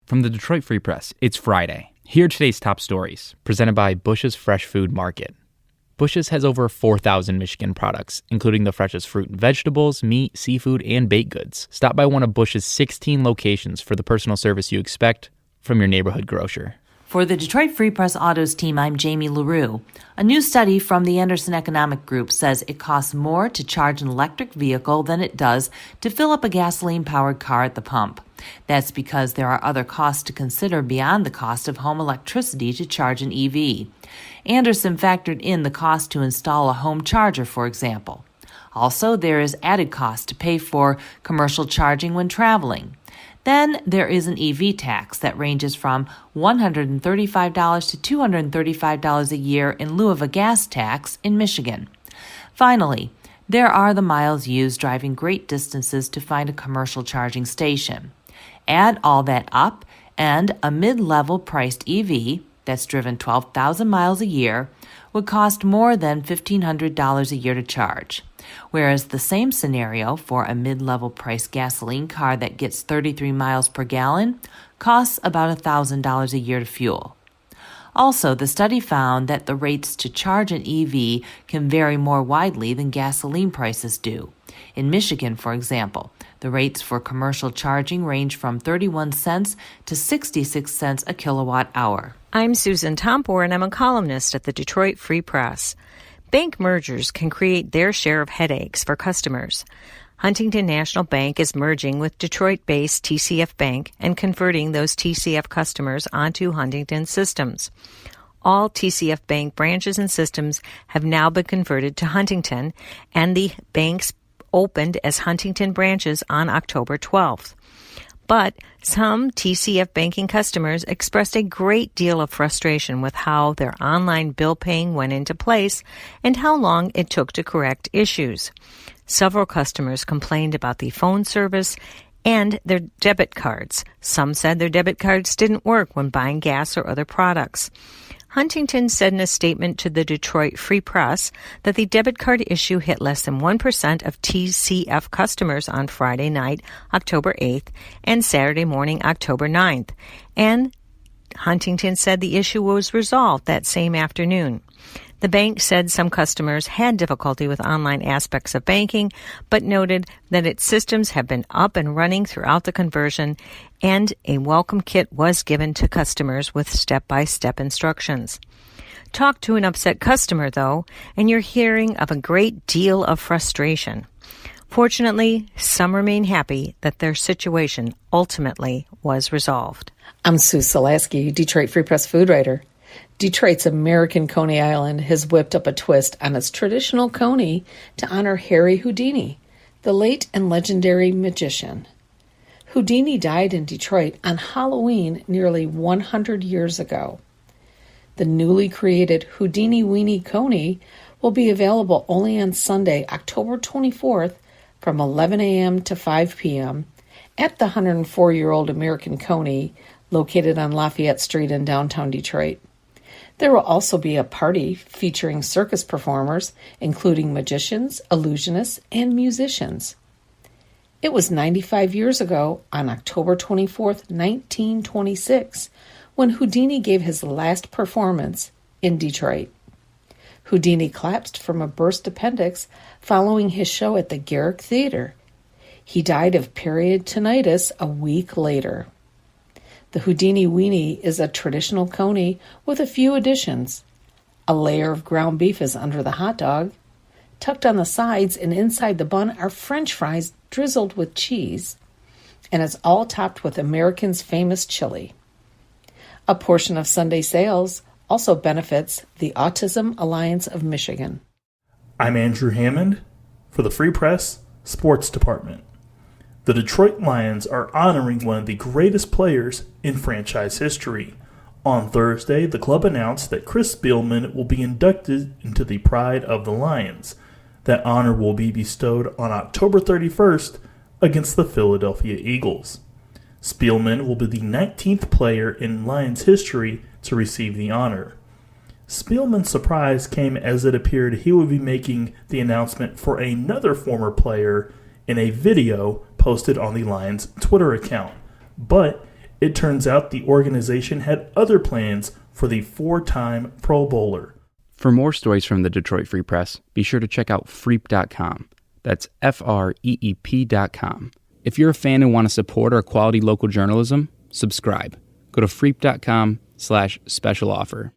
From the Detroit Free Press, it's Friday. Here are today's top stories, presented by Bush's Fresh Food Market. Bush's has over 4,000 Michigan products, including the freshest fruit and vegetables, meat, seafood, and baked goods. Stop by one of Bush's 16 locations for the personal service you expect from your neighborhood grocer. For the Detroit Free Press Autos team, I'm Jamie LaRue. A new study from the Anderson Economic Group says it costs more to charge an electric vehicle than it does to fill up a gasoline-powered car at the pump. That's because there are other costs to consider beyond the cost of home electricity to charge an EV. Anderson factored in the cost to install a home charger, for example. Also, there is added cost to pay for commercial charging when traveling. Then there is an EV tax that ranges from $135 to $235 a year in lieu of a gas tax in Michigan. Finally, there are the miles used driving great distances to find a commercial charging station. Add all that up, and a mid-level priced EV that's driven 12,000 miles a year would cost more than $1,500 a year to charge, whereas the same scenario for a mid-level price gasoline car that gets 33 miles per gallon costs about $1,000 a year to fuel. Also, the study found that the rates to charge an EV can vary more widely than gasoline prices do. In Michigan, for example, the rates for commercial charging range from 31 cents to 66 cents a kilowatt hour. I'm Susan Tompor, and I'm a columnist at the Detroit Free Press. Bank mergers can create their share of headaches for customers. Huntington National Bank is merging with Detroit-based TCF Bank and converting those TCF customers onto Huntington systems. All TCF Bank branches and systems have now been converted to Huntington, and the banks opened as Huntington branches on October 12th. But some TCF banking customers expressed a great deal of frustration with how their online bill paying went into place and how long it took to correct issues. Several customers complained about the phone service and their debit cards. Some said their debit cards didn't work when buying gas or other products. Huntington said in a statement to the Detroit Free Press that the debit card issue hit less than 1% of TCF customers on Friday night, October 8th, and Saturday morning, October 9th. And Huntington said the issue was resolved that same afternoon. The bank said some customers had difficulty with online aspects of banking, but noted that its systems have been up and running throughout the conversion, and a welcome kit was given to customers with step-by-step instructions. Talk to an upset customer, though, and you're hearing of a great deal of frustration. Fortunately, some remain happy that their situation ultimately was resolved. I'm Sue Solaski, Detroit Free Press food writer. Detroit's American Coney Island has whipped up a twist on its traditional coney to honor Harry Houdini, the late and legendary magician. Houdini died in Detroit on Halloween nearly 100 years ago. The newly created Houdini Weenie Coney will be available only on Sunday, October 24th from 11 a.m. to 5 p.m. at the 104-year-old American Coney located on Lafayette Street in downtown Detroit. There will also be a party featuring circus performers, including magicians, illusionists, and musicians. It was 95 years ago, on October 24th, 1926, when Houdini gave his last performance in Detroit. Houdini collapsed from a burst appendix following his show at the Garrick Theater. He died of peritonitis a week later. The Houdini Weenie is a traditional coney with a few additions. A layer of ground beef is under the hot dog. Tucked on the sides and inside the bun are French fries drizzled with cheese. And it's all topped with American's famous chili. A portion of Sunday sales also benefits the Autism Alliance of Michigan. I'm Andrew Hammond for the Free Press Sports Department. The Detroit Lions are honoring one of the greatest players in franchise history. On Thursday, the club announced that Chris Spielman will be inducted into the Pride of the Lions. That honor will be bestowed on October 31st against the Philadelphia Eagles. Spielman will be the 19th player in Lions history to receive the honor. Spielman's surprise came as it appeared he would be making the announcement for another former player in a video posted on the Lions Twitter account. But It turns out the organization had other plans for the 4-time Pro Bowler. For more stories from the Detroit Free Press, be sure to check out freep.com. That's FREEP.com. If you're a fan and want to support our quality local journalism, subscribe. Go to freep.com/special offer.